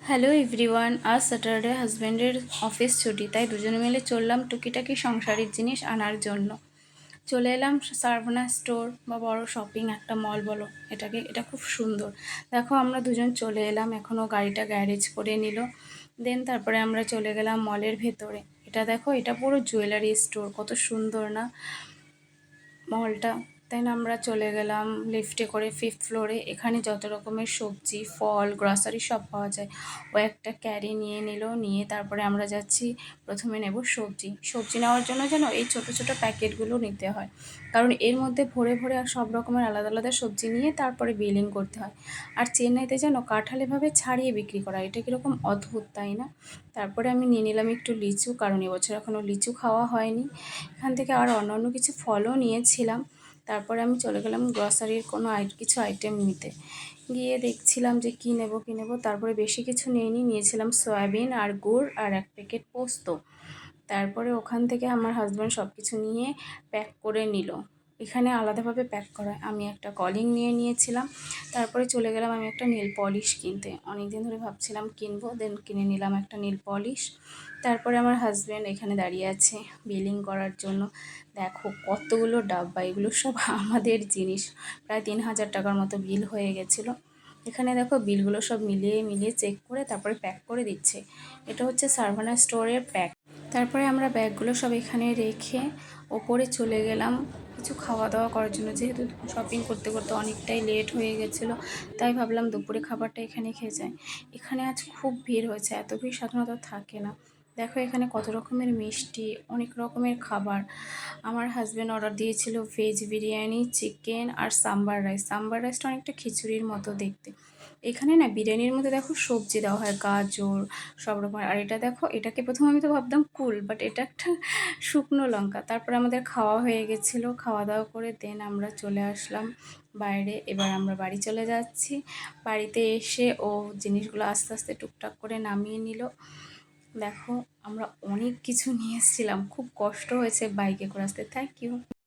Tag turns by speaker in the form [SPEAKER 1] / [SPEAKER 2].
[SPEAKER 1] Hello everyone, আজ Saturday, হাজব্যান্ডের office ছুটি, তাই দুজনে মিলে চললাম টুকিটাকি সংসারের জিনিস আনার জন্য। চলে এলাম সারভানা স্টোর বা বড় শপিং একটা মল বলো এটাকে, এটা খুব সুন্দর। দেখো আমরা দুজন চলে এলাম, এখনও গাড়িটা গ্যারেজ করে নিল। দেন তারপরে আমরা চলে গেলাম মলের ভেতরে। এটা দেখো, এটা পুরো জুয়েলারি স্টোর, কত সুন্দর না মলটা। দেন আমরা চলে গেলাম লিফটে করে 5th ফ্লোরে। এখানে যত রকমের সবজি, ফল, গ্রসারি সব পাওয়া যায়। ও একটা ক্যারি নিয়ে নিল, নিয়ে তারপরে আমরা যাচ্ছি। প্রথমে নেব সবজি। সবজি নেওয়ার জন্য যেন এই ছোট ছোট প্যাকেটগুলো নিতে হয়, কারণ এর মধ্যে ভরে ভরে আর সব রকমের আলাদা আলাদা সবজি নিয়ে তারপরে বিলিং করতে হয়। আর চেন্নাইতে যেন কাঁঠাল এভাবে ছাড়িয়ে বিক্রি করা, এটা কীরকম অদ্ভুত, তাই না? তারপরে আমি নিয়ে নিলাম একটু লিচু, কারণ এবছর এখনও লিচু খাওয়া হয়নি। এখান থেকে আর অন্যান্য কিছু ফলও নিয়েছিলাম। তারপরে আমি চলে গেলাম গ্রসারির কোনো কিছু আইটেম নিতে। গিয়ে দেখছিলাম যে কী নেব। তারপরে বেশি কিছু নিইনি, নিয়েছিলাম সয়াবিন আর গুড় আর 1 প্যাকেট পোস্ত। তারপরে ওখান থেকে আমার হাজব্যান্ড সব কিছু নিয়ে প্যাক করে নিল। এখানে আলাদাভাবে প্যাক করা হয়। আমি একটা কলিং নিয়ে নিয়েছিলাম। তারপরে চলে গেলাম আমি একটা নেল পলিশ কিনতে। অনেক দিন ধরে ভাবছিলাম কিনবো, দেন কিনে নিলাম একটা নেল পলিশ। তারপরে আমার হাজব্যান্ড এখানে দাঁড়িয়ে আছে বিলিং করার জন্য। দেখো কতগুলো ডাব্বা, এগুলো সব আমাদের জিনিস। প্রায় 3000 টাকার মতো বিল হয়ে গেছিলো। এখানে দেখো বিলগুলো সব মিলিয়ে চেক করে তারপরে প্যাক করে দিচ্ছে। এটা হচ্ছে সারভানা স্টোরের প্যাক। তারপরে আমরা ব্যাগগুলো সব এখানে রেখে ওপরে চলে গেলাম কিছু খাওয়া দাওয়া করার জন্য। যেহেতু শপিং করতে করতে অনেকটাই লেট হয়ে গেছিলো, তাই ভাবলাম দুপুরে খাবারটা এখানে খেয়ে যাই। এখানে আজ খুব ভিড় হয়েছে, এত ভিড় সাধারণত থাকে না। দেখো এখানে কত রকমের মিষ্টি, অনেক রকমের খাবার। আমার হাজব্যান্ড অর্ডার দিয়েছিল ভেজ বিরিয়ানি, চিকেন আর সাম্বার রাইস। সাম্বার রাইসটা অনেকটা খিচুড়ির মতো দেখতে। এখানে না বিরিয়ানির মধ্যে দেখো সবজি দেওয়া হয়, গাজর, সব রকমের। আর এটা দেখো, এটাকে প্রথমে আমি তো ভাবতাম কুল, বাট এটা একটা শুকনো লঙ্কা। তারপরে আমাদের খাওয়া হয়ে গেছিলো, খাওয়া দাওয়া করে দেন আমরা চলে আসলাম বাইরে। এবার আমরা বাড়ি চলে যাচ্ছি। বাড়িতে এসে ও জিনিসগুলো আস্তে আস্তে টুকটাক করে নামিয়ে নিল। দেখো আমরা অনেক কিছু নিয়ে এসেছিলাম, খুব কষ্ট হয়েছে বাইকে করে আসতে। Thank you.